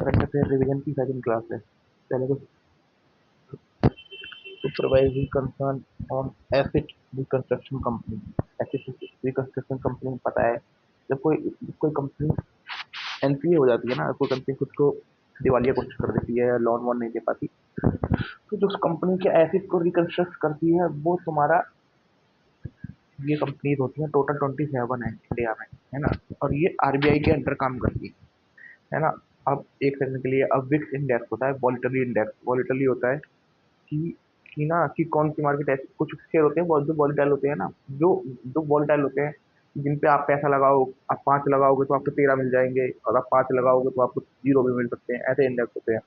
Current affair revision की second class है। पहले तो supervisory concern on acid reconstruction company. Acid reconstruction company पता है, जब कोई कंपनी एनपीए हो जाती है ना, कोई कंपनी खुद को दिवालिया घोषित कर देती है, लोन वोन नहीं दे पाती, तो जो उस कंपनी के एसिड को रिकंस्ट्रक्ट करती है वो तुम्हारा, ये कंपनीज होती हैं टोटल 27 है इंडिया में, है ना। और ये आरबीआई के अंडर काम करती है ना। अब एक सेकंड के लिए, अब विक्स इंडेक्स होता है, वॉलेटिलिटी इंडेक्स। वॉलेटिलिटी होता है कि कि कौन सी मार्केट ऐसे कुछ शेयर होते हैं जो वॉलेटाइल होते हैं ना, जो जो वॉलेटाइल होते हैं, जिन पे आप पैसा लगाओ, आप 5 लगाओगे तो आपको 13 मिल जाएंगे, और आप 5 लगाओगे तो आपको 0 भी मिल सकते हैं, ऐसे इंडेक्स होते हैं।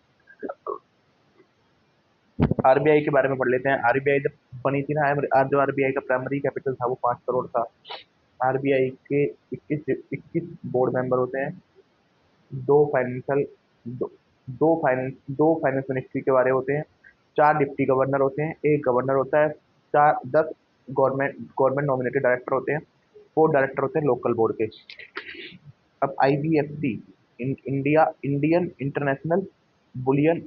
आरबीआई के बारे में पढ़ लेते हैं। आरबीआई जब बनी थी ना, जो आरबीआई का प्राइमरी कैपिटल था वो 5 करोड़ था। आरबीआई के 21 बोर्ड मेंबर होते हैं। दो फाइनेंशियल दो, दो फाइनेंस मिनिस्ट्री के बारे होते हैं। 4 डिप्टी गवर्नर होते हैं, एक गवर्नर होता है। 10 गवर्नमेंट गवर्नमेंट नॉमिनेटेड डायरेक्टर होते हैं। 4 डायरेक्टर होते हैं लोकल बोर्ड के। अब IBFC, Indian international bullion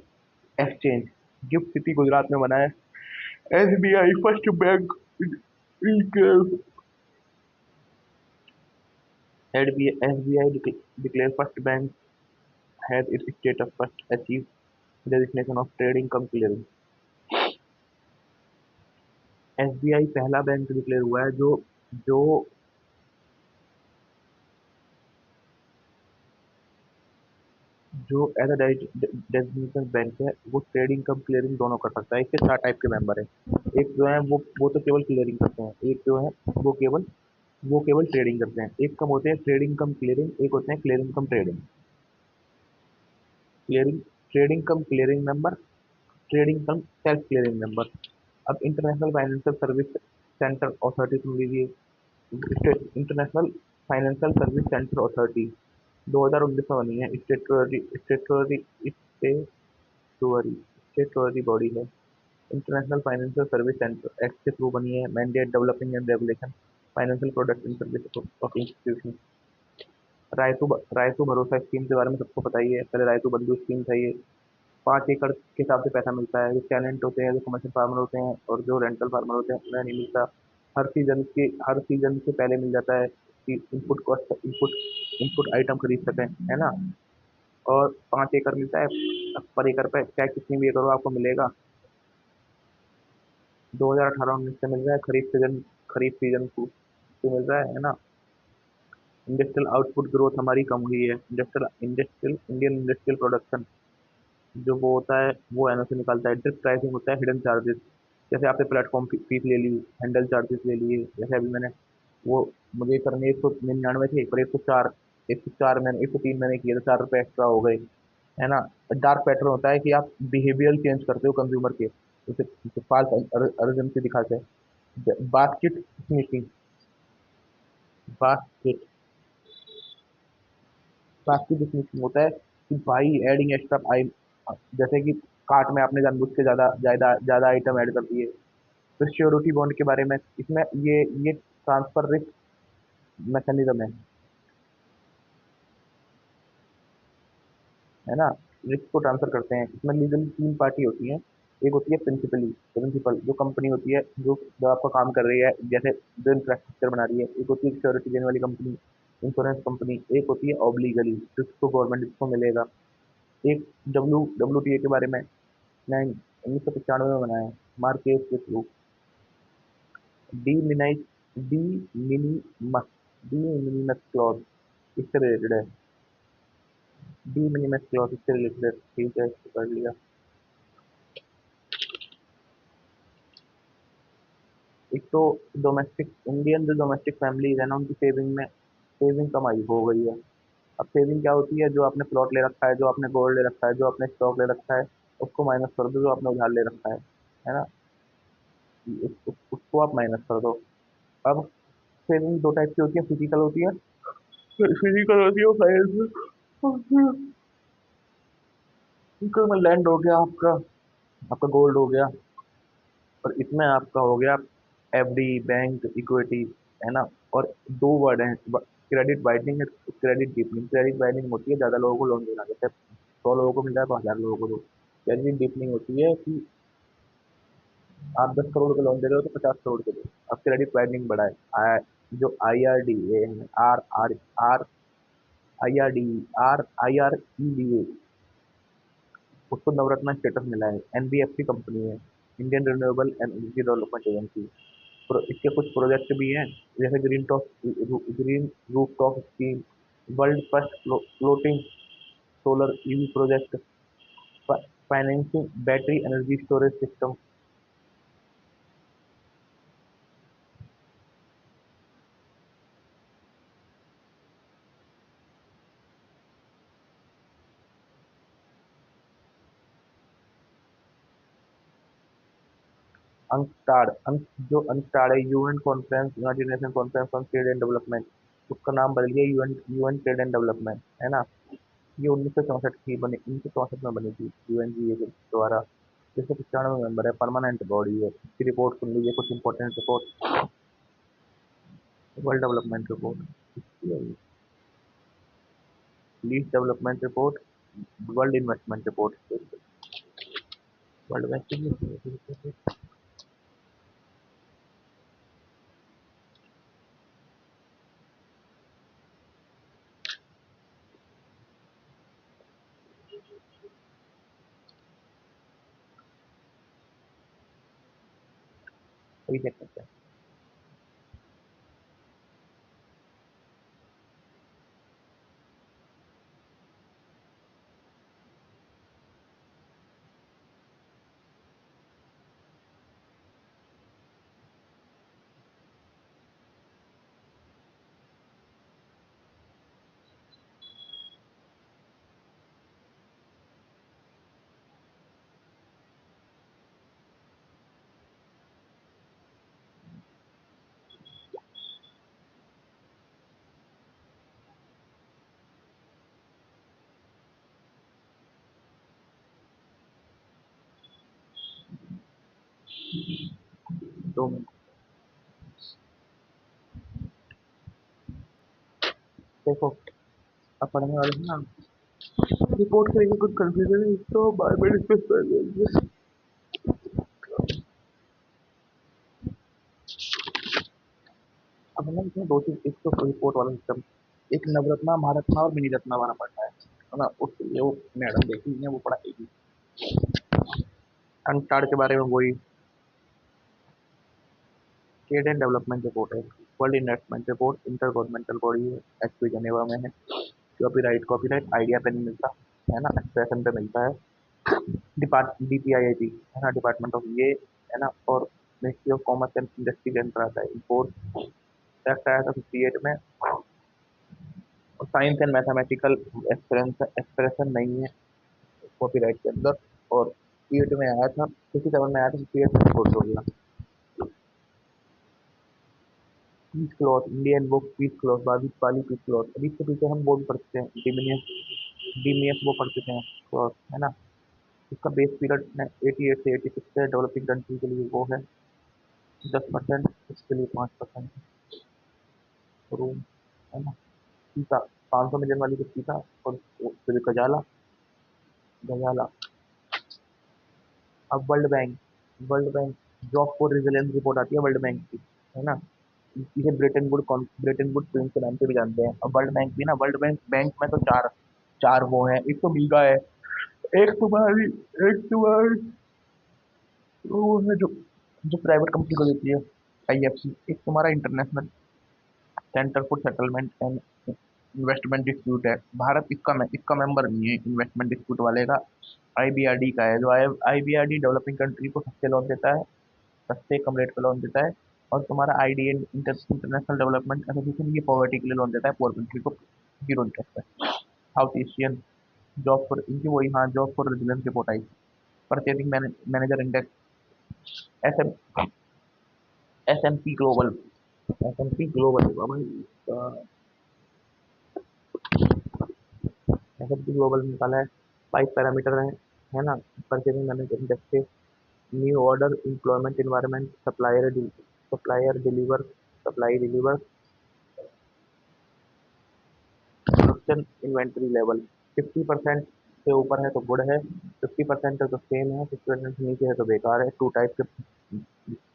exchange, gift city Gujarat में बना है। SBI first bank, SBI declare first bank has its status first achieve designation of trading cum clearing. SBI पहला बैंक डिक्लेयर हुआ है जो जो जो एज अ डेजिग्नेशन बैंक है, वो ट्रेडिंग कम क्लियरिंग दोनों कर सकता है। इसके 4 टाइप के मेंबर हैं। एक जो है वो तो केवल क्लियरिंग करते हैं, एक जो है वो केवल ट्रेडिंग करते हैं। एक कम होते हैं ट्रेडिंग कम क्लियरिंग, एक होते हैं clearing cum trading. Clearing trading cum clearing member, trading cum self clearing member. अब international financial service centre authority सुन लीजिए। International financial service centre authority 2019 में बनी है। स्टेटरी बॉडी है। International financial service centre act के थ्रू बनी है। Mandate developing and regulation financial product in service of institution. Rythu Bharosa scheme के बारे में सबको पता ही है। पहले रायतू बंधु स्कीम था ये। 5 एकड़ के हिसाब से पैसा मिलता है। जो टेनेंट होते हैं, जो कमर्शियल फार्मर होते हैं और जो रेंटल फार्मर होते हैं, उन्हें नहीं मिलता। हर सीजन से पहले मिल जाता है कि इनपुट कॉस्ट, इनपुट आइटम खरीद सकें, है ना। और 5 एकड़ मिलता है। पर एकड़ पे चाहे कितनी भी एकड़ हो आपको मिलेगा। 2018-19 से मिल रहा है। खरीफ सीजन को मिल रहा है ना। इंडस्ट्रियल आउटपुट ग्रोथ हमारी कम हुई है। इंडियन इंडस्ट्रियल प्रोडक्शन जो वो होता है वो एनओसी निकालता है। ड्रिप प्राइसिंग होता है, हिडन चार्जेस। जैसे आपने प्लेटफॉर्म फीस ले ली, हैंडल चार्जेस ले लिए। जैसे अभी मैंने वो मुझे करने 199 थे, पर 103 मैंने किए तो 4 रुपये एक्स्ट्रा हो गए, है ना। डार्क पैटर्न होता है कि आप बिहेवियर चेंज करते हो कंज्यूमर के, जैसे फाल्स अर्जेंसी दिखाते हैं। Basket snitching, basket basket snitching होता है कि भाई एडिंग एक्स्ट्रा आई, जैसे कि कार्ट में आपने जानबूझ के ज़्यादा ज़्यादा ज़्यादा आइटम ऐड कर दिए। तो श्योरिटी बॉन्ड के बारे में, इसमें ये ट्रांसफर रिस्क मैकेनिज्म है ना। रिस्क को ट्रांसफर करते हैं। इसमें लीगली 3 पार्टी होती हैं। एक होती है प्रिंसिपल जो कंपनी होती है, जो आपका काम कर रही है, जैसे जो इंफ्रास्ट्रक्चर बना रही है। एक होती है सिक्योरिटी देने वाली कंपनी, इंश्योरेंस कंपनी। एक होती है ऑब्लीगली, जिसको गवर्नमेंट इसको मिलेगा। एक डब्ल्यू टी ए के बारे में 1995 में बनाया है, मार्केस के थ्रू। डीमिनाइज डीमिनिमस डीमिनिमस क्लॉज इससे रिलेटेड है। डीमिनिमस क्लॉज इससे रिलेटेड है। ठीक है, इसको कर लिया। एक तो जो डोमेस्टिक फैमिलीज है ना, उनकी सेविंग कम आई हो गई है। अब सेविंग क्या होती है? जो आपने प्लॉट ले रखा है, जो आपने गोल्ड ले रखा है, जो आपने स्टॉक ले रखा है, उसको माइनस कर दो। जो आपने उधार ले रखा है ना, उसको आप माइनस कर दो। अब सेविंग 2 टाइप की होती है, फिजिकल होती है और फाइनेंशियल। फिजिकल में लैंड हो गया आपका, आपका गोल्ड हो गया, और इसमें आपका हो गया एफडी, बैंक, इक्विटी, है ना। और 2 वर्ड हैं, credit widening, credit deepening. Credit widening होती है ज़्यादा लोगों को लोन देना, जैसे 100 लोगों को मिल रहा है तो 1000 लोगों को दो। वैल्यू डीपनिंग होती है कि आप 10 करोड़ का लोन दे रहे हो तो 50 करोड़ के दो। अब क्रेडिट वाइडनिंग बढ़ा है। जो आई आर डी ए है, R R R I R E D A, उसको नवरत्न स्टेटस मिला है। एनबीएफसी कंपनी है, Indian renewable energy development agency. इसके कुछ प्रोजेक्ट भी हैं, जैसे green roof top scheme, world first floating solar EV project, financing battery energy storage system. जो अंकटाड है, UN conference, United Nation conference on trade and development, उसका नाम बदल गया UN UN trade and development, है ना। ये 1964 की बनी, 1964 में बनी थी यूएनजीए के द्वारा। 295 मेंबर है, परमानेंट बॉडी है। इसकी रिपोर्ट सुन लीजिए, कुछ important report. World development report, lease development report, world investment report, world bank की वही चेक करते हैं। तो देखो, अब पढ़ने वाले हैं ना, रिपोर्ट करेंगे, कुछ कंफ्यूजन है तो बाद में डिस्कस कर लेंगे। अब ना इसमें दो चीज, एक तो रिपोर्ट वाला सिस्टम, एक नवरत्ना, महारत्ना और मिनी रत्ना वाला पढ़ना है ना। उसके लिए वो मैडम देखी है, वो पढ़ाएगी। अनस्टार्ट के बारे में वही, ट्रेड एंड डेवलपमेंट रिपोर्ट है। World investment report inter governmental body है, एचपी जनेवा में है। कॉपीराइट आइडिया पे नहीं मिलता, है ना, एक्सप्रेशन पे मिलता है। डीपीआईआईटी, है ना, डिपार्टमेंट ऑफ ये, है ना, और ministry of commerce and industry के अंदर आता है। इम्पोर्ट एक्ट आया था 58 में। और साइंस एंड मैथमेटिकल एक्सप्रेशन नहीं है कॉपीराइट के अंदर। और 58 में आया था, 57 में आया था, 58 में छोड़ दिया। Piece cloth, Indian book piece cloth, वाली पीस क्लॉथ। अभी इसके पीछे हम वो भी पढ़ते हैं, डीमीएफ वो पढ़ चुके हैं क्लॉथ, है ना। इसका बेस पीरियड 88 से 86 है, डेवलपिंग कंट्री के लिए वो है 10%, इसके लिए 5% रूम, है ना। सीता, 500 मिलियन वाली तो सीता, और फिर गजाला, गजाला। अब world bank job for resilience report आती है वर्ल्ड बैंक की, है ना। इसे ब्रेटन वुड फिल्म के नाम से भी जानते हैं। अब वर्ल्ड बैंक भी ना, वर्ल्ड बैंक बैंक में तो चार चार वो है। एक तो मीगा है, एक तुम्हारी एक तुम्हारी वो है जो जो प्राइवेट कंपनी को देती है, आईएफसी। एक तुम्हारा international centre for settlement and investment dispute है। भारत इसका मेंबर नहीं है इन्वेस्टमेंट डिस्प्यूट वाले का, आईबीआरडी का है। जो आईबीआरडी डेवलपिंग कंट्री को सस्ते लोन देता है, सस्ते कम रेट पे लोन देता है। और तुम्हारा आईडीएन इंटरनेशनल डेवलपमेंट एसोसिएशन, ये पॉवर्टी के लिए लोन देता है, पुअर कंट्री को, जीरो इंटरेस्ट पे। साउथ एशियन जॉब फॉर, इनकी वही, हाँ, जॉब फॉर रेजिडेंस रिपोर्ट आई। Purchasing manager index, S M S M P global, S M P global होगा भाई। एस एम पी ग्लोबल निकाला है। 5 पैरामीटर है ना। परचेजिंग मैनेजर इंडेक्स के, new order, employment environment, supply deliver, production inventory level 50%, से ऊपर है तो गुड है, 50% है तो सेम है, 50% से नीचे है तो बेकार है। टू टाइप के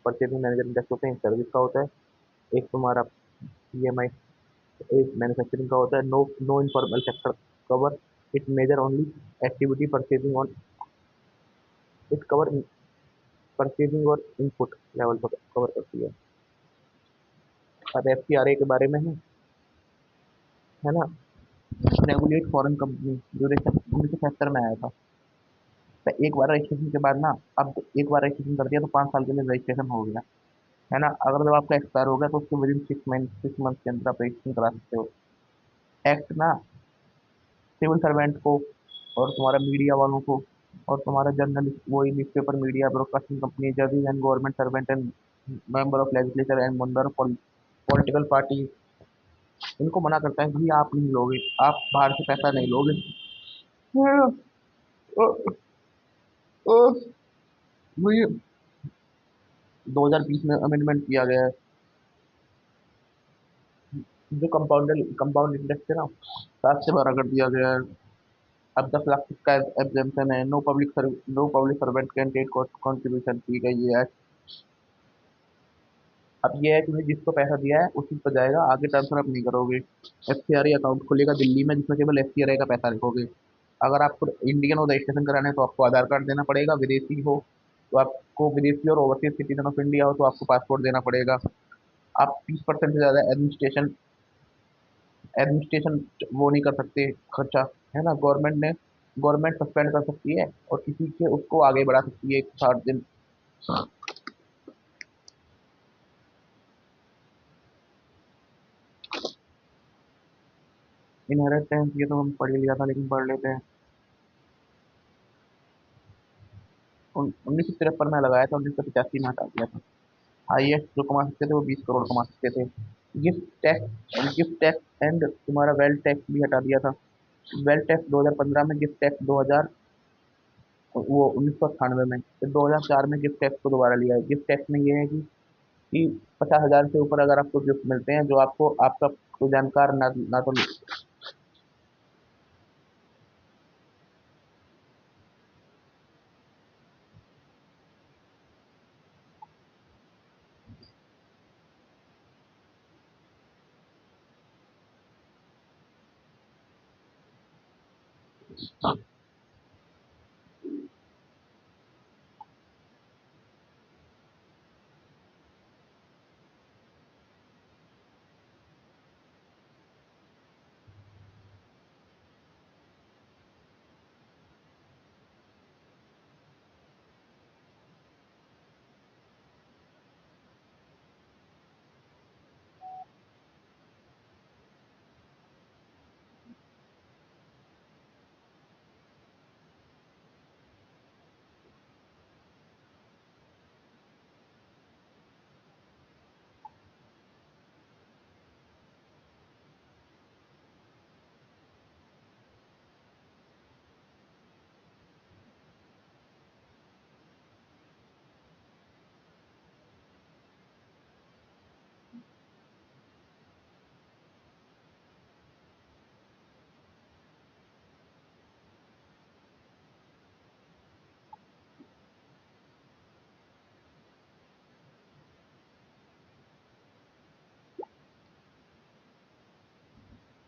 परचेजिंग मैनेजर इंडेक्स होते हैं, सर्विस का होता है, एक तुम्हारा पीएमआई, एक मैन्युफैक्चरिंग का होता है। No no informal sector cover, it major only activity purchasing on, it cover purchasing और इनपुट लेवल पर कवर करती है। अब एफसीआरए के बारे में है ना, रेगुलेट फॉरेन कंपनी, जो 1970 में आया था। तो एक बार रजिस्ट्रेशन के बाद ना, अब एक बार रजिस्ट्रेशन कर दिया तो 5 साल के लिए रजिस्ट्रेशन हो गया, है ना। अगर जब आपका एक्सपायर हो गया तो उसके विदिन 6 मंथ के अंदर आप रजिस्ट्रेशन करा सकते हो। एक्ट ना सिविल सर्वेंट को और तुम्हारा मीडिया वालों को और तुम्हारा जर्नल वही न्यूज़पेपर, मीडिया, ब्रॉडकास्टिंग कंपनी, जजेस and government servant and member of legislature and member of political party, इनको मना करता है कि आप नहीं लोगे, आप बाहर से पैसा नहीं लोगे। हाँ, ओ, ओ, वही 2020 में अमेंडमेंट किया गया है, जो कंपाउंड इंडेक्स है ना, 7 से 12 कर दिया गया है। अब 10 लाख तक का एग्जेम्पशन है। No public servant can take contribution, ठीक है ये है। अब ये है, तुम्हें जिसको पैसा दिया है उसी पर जाएगा, आगे ट्रांसफर आप नहीं करोगे। एफसीआरए अकाउंट खुलेगा दिल्ली में, जिसमें केवल एफसीआरए का पैसा रखोगे। अगर आपको इंडियन हो रजिस्ट्रेशन कराना है तो आपको आधार कार्ड देना पड़ेगा, विदेशी हो तो आपको, विदेशी और ओवरसीज सिटीजन ऑफ इंडिया हो तो आपको पासपोर्ट देना पड़ेगा। आप 30% से ज़्यादा एडमिनिस्ट्रेशन वो नहीं कर सकते खर्चा, है ना। गवर्नमेंट सस्पेंड कर सकती है और किसी के उसको आगे बढ़ा सकती है 60 दिन। इनहेरिटेंस ये तो हम पढ़ ही लिया था, लेकिन पढ़ लेते हैं। 1953 में लगाया था, 1985 में हटा दिया था। हाईएस्ट जो कमा सकते थे वो 20 करोड़ कमा सकते थे। गिफ्ट टैक्स एंड तुम्हारा वेल्थ टैक्स भी हटा दिया था। वेल्थ टैक्स 2015 में, गिफ्ट टैक्स 2000, वो 1998 में, फिर 2004 में गिफ्ट टैक्स को दोबारा लिया है। गिफ्ट टैक्स में ये है कि 50,000 से ऊपर अगर आपको गिफ्ट मिलते हैं, जो आपको आपका कोई जानकार ना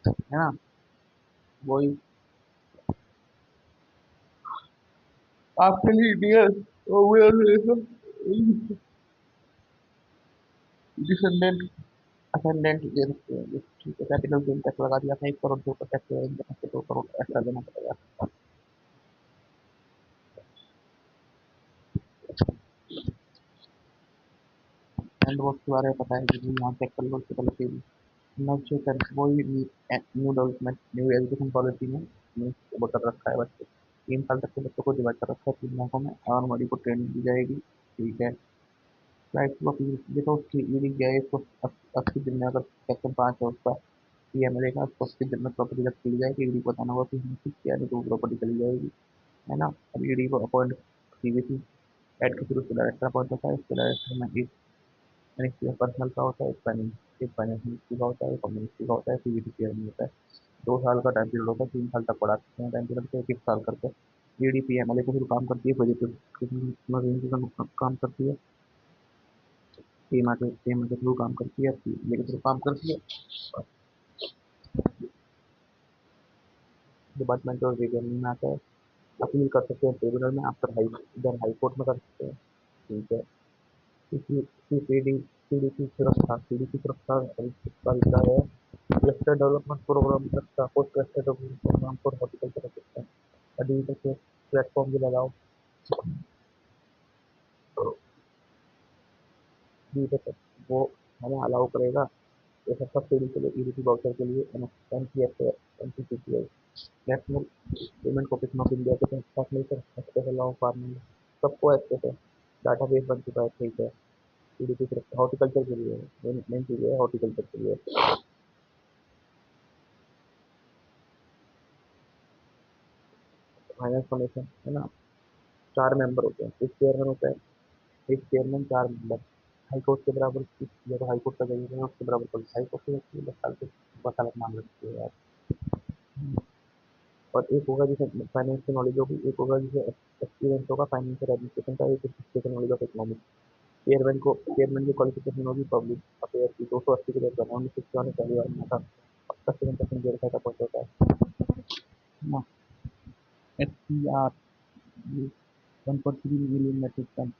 तो, है ना, वही आपके लिए डियर डिसेंडेंट असेंडेंट दे सकते हैं, ठीक है। कैपिटल गेन टैक्स लगा दिया था, 1 करोड़ के ऊपर टैक्स है, इनकम टैक्स 2 करोड़ एक्स्ट्रा देना पड़ेगा। एंड वर्क के बारे में पता है कि यहाँ चेक कर लो, उससे पहले फिर नक्शे कर वही new development, new education policy में वो कर रखा है बच्चे, 3 साल तक के बच्चों को डिवाइड कर रखा है 3 भागों में, आंगनबाड़ी को ट्रेनिंग दी जाएगी, ठीक है। राइट टू अपील, ये तो उसकी ईडी गया है, इसको 80 दिन में, अगर सेक्शन 5 है उसका पीएमएलए का, उसको 80 दिन में प्रॉपर्टी जब्त की जाएगी। ईडी को बताना होगा कि हमने कुछ किया, नहीं तो प्रॉपर्टी चली जाएगी, है ना। अब ईडी को अपॉइंट सीवीसी एड के थ्रू उसको डायरेक्टर अपॉइंट होता है, उसके डायरेक्टर में एक मिनिस्ट्री ऑफ पर्सनल का होता है, इसका नहीं। एक फाइनेंस मिनिस्ट्री का होता है, एक होम मिनिस्ट्री का होता है, सीबीडी चेयरमैन होता है। 2 साल का टाइम पीरियड होता है, 3 साल तक पढ़ा सकते हैं टाइम पीरियड को, एक एक साल करके। जीडीपी एमएलए को फिर काम करती है, पॉजिटिव काम करती है, टीम के थ्रू काम करती है, पीएमएल के थ्रू काम करती है। डिपार्टमेंट ऑफ रिवेन्यू में आता है। अपील कर सकते हैं ट्रिब्यूनल में, आफ्टर हाई इधर हाई कोर्ट में कर सकते हैं। ठीक है। सीडीपी सुरक्षा का विषय है क्लस्टर डेवलपमेंट प्रोग्राम, सुरक्षा post cluster development program for horticulture system. Digital platform भी लगाओ। ठीक है, वो हमें अलाउ करेगा ये सब सब्सिडी के लिए, ईडीपी वाउचर के लिए, NPCPI national payment corporation of India के तहत फैसिलिटेटर एक्सेस अलाउ फार्मिंग सबको एक्सेस है। डाटाबेस बन चुका है। ठीक है। ईडीपी सिर्फ हॉर्टिकल्चर के लिए है, मेन चीज़ है हॉर्टिकल्चर के लिए। फाइनेंस कमीशन है ना, 4 मेंबर होते हैं, एक चेयरमैन होता है, एक चेयरमैन, 4 मेंबर। हाई कोर्ट के बराबर या तो हाई कोर्ट का जज है, उसके बराबर कोई हाई कोर्ट के 10 साल के वकालत मामले रखती है यार। और एक होगा जिसे फाइनेंस की नॉलेज होगी, एक होगा जिसे एक्सपीरियंस होगा फाइनेंशियल एडमिनिस्ट्रेशन का, एक जिसके नॉलेज ऑफ इकोनॉमिक्स। चेयरमैन की क्वालिफिकेशन होगी पब्लिक अफेयर की, 280 के लिए बना, 1961 में पहली बार बना था। अब तक 7% वेरीफाई का पॉइंट होता है ना। SCR 1.3 million metric ton.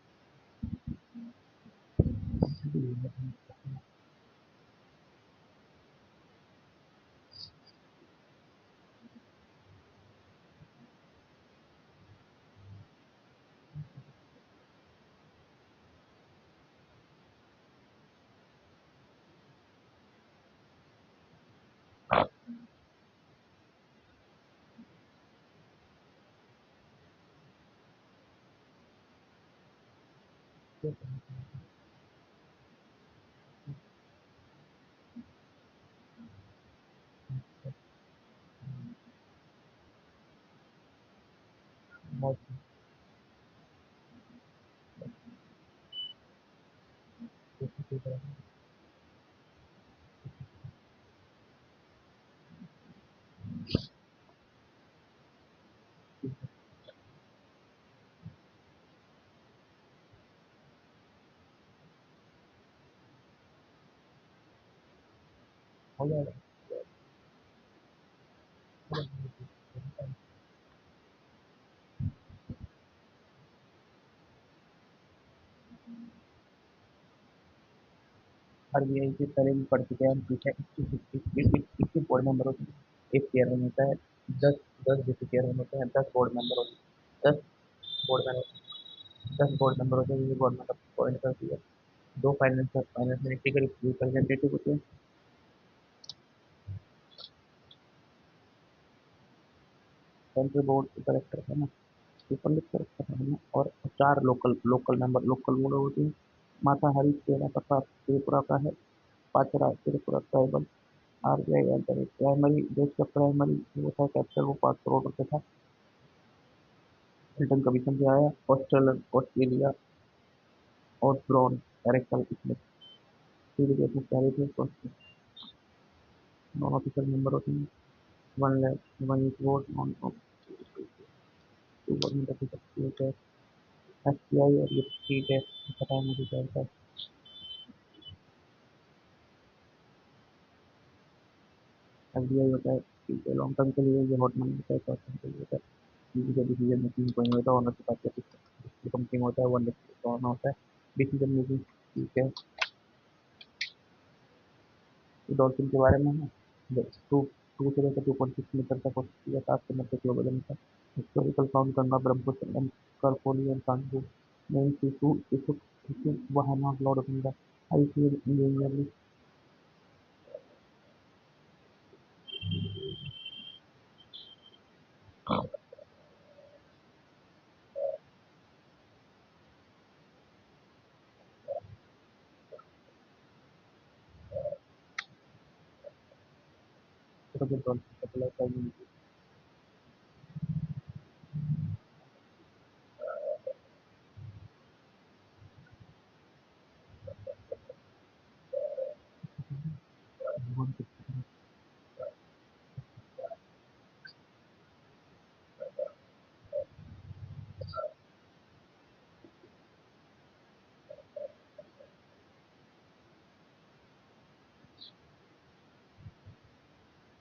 हो जाएगा। आरबीआई के पहले भी पढ़ चुके हैं हम, ठीक है। 21 बोर्ड मेंबर होते हैं, एक चेयरमैन होता है, 10 विce चेयरमैन होते हैं, 10 बोर्ड मेंबर होते हैं, 10 बोर्ड मेंबर होते हैं, जिसे गवर्नमेंट अपॉइंट करती है। 2 फाइनेंस मिनिस्ट्री के रिप्रेजेंटेटिव होते हैं। सेंट्रल बोर्ड के कलेक्टर है ना, सुपरलिट कलेक्टर है ना, और 4 लोकल बोर्ड होते हैं। माताहारी तेरा प्रताप त्रिपुरा का है, पाचरा Tripura tribal. RBI enter primary देश का प्राइमरी वो था कैपिटल, वो 5 करोड़ रुपये था। रिटर्न कमीशन से आया, ऑस्ट्रेलिया और ब्रॉन कैरेक्टर इसमें सीडीपी पहले थे। नॉन ऑफिशियल मेंबर होते हैं। 1 lakh 1 vote non government officer है। एसबीआई और ये ठीक है, पता है मुझे क्या होता है। एसबीआई होता है, ठीक है, लॉन्ग टर्म के लिए, ये हॉट मनी होता है, शॉर्ट टर्म के लिए होता है। किसी का डिसीजन मेकिंग कोई नहीं होता, ओनर के पास कंपनी होता है, वन होता है डिसीजन मेकिंग। ठीक है। डॉल्फिन के बारे में है, टू टू से लेकर 2.6 मीटर तक हो सकती है, 7 से 90 किलो वजन का। हिस्टोरिकल फाउंड करना ब्रह्मपुत्र एंड करकोली and Kanpur main tissue tissue tissue वह है not lord of India. I feel engineerly dolphin का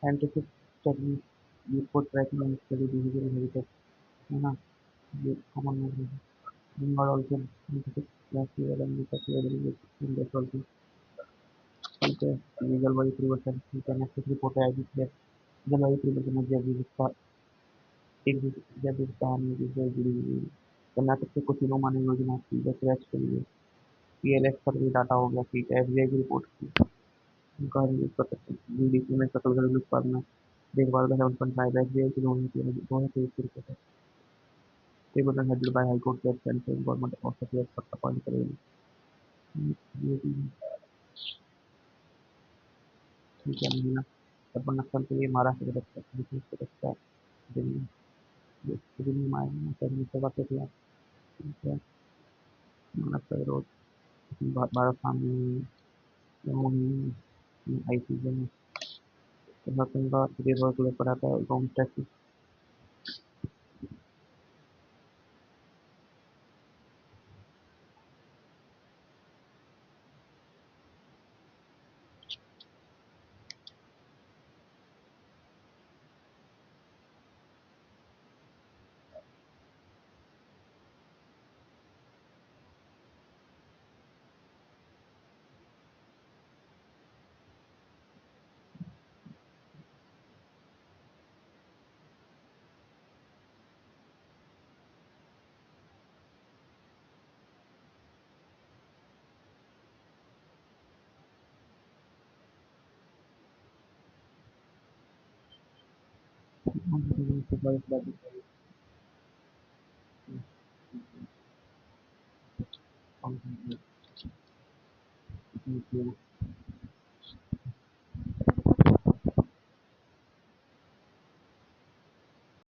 scientific study, report tracking study, behavioural heritage, है ना, ये कॉमन नॉलेज है। और also scientific classical and research in that also ठीक है। जलवायु परिवर्तन ठीक है, नेक्स्ट रिपोर्ट है आईपीसीएस, जलवायु परिवर्तन में जैव विविधता, एक जैव विविधता हानि की जैव जुड़ी हुई है। कर्नाटक से कुछ मानव योजना की जैसे स्क्रैच के लिए पीएलएफ सर्वे डाटा हो गया ठीक है, एफबीआई की रिपोर्ट की उनका यूज कर सकते हैं। जीडीपी में सकल घरेलू उत्पाद में देखभाल का 7.5 एफबीआई की दोनों के एक तरीके से table headed by high court जज एंड गवर्नमेंट ऑफ सप्लाई पर अपॉइंट करेगी। ये भी ठीक है। महिला अर्बन नक्सल के लिए महाराष्ट्र के रक्षा विशेष सुरक्षा दिल्ली, ये दिल्ली में आएगा सैनिक सेवा के खिलाफ ठीक है। मानव विरोध भारत सामने मुहिम आईसीजे में प्रशासन का देशभर को लेकर आता है इकोनॉमिक टैक्स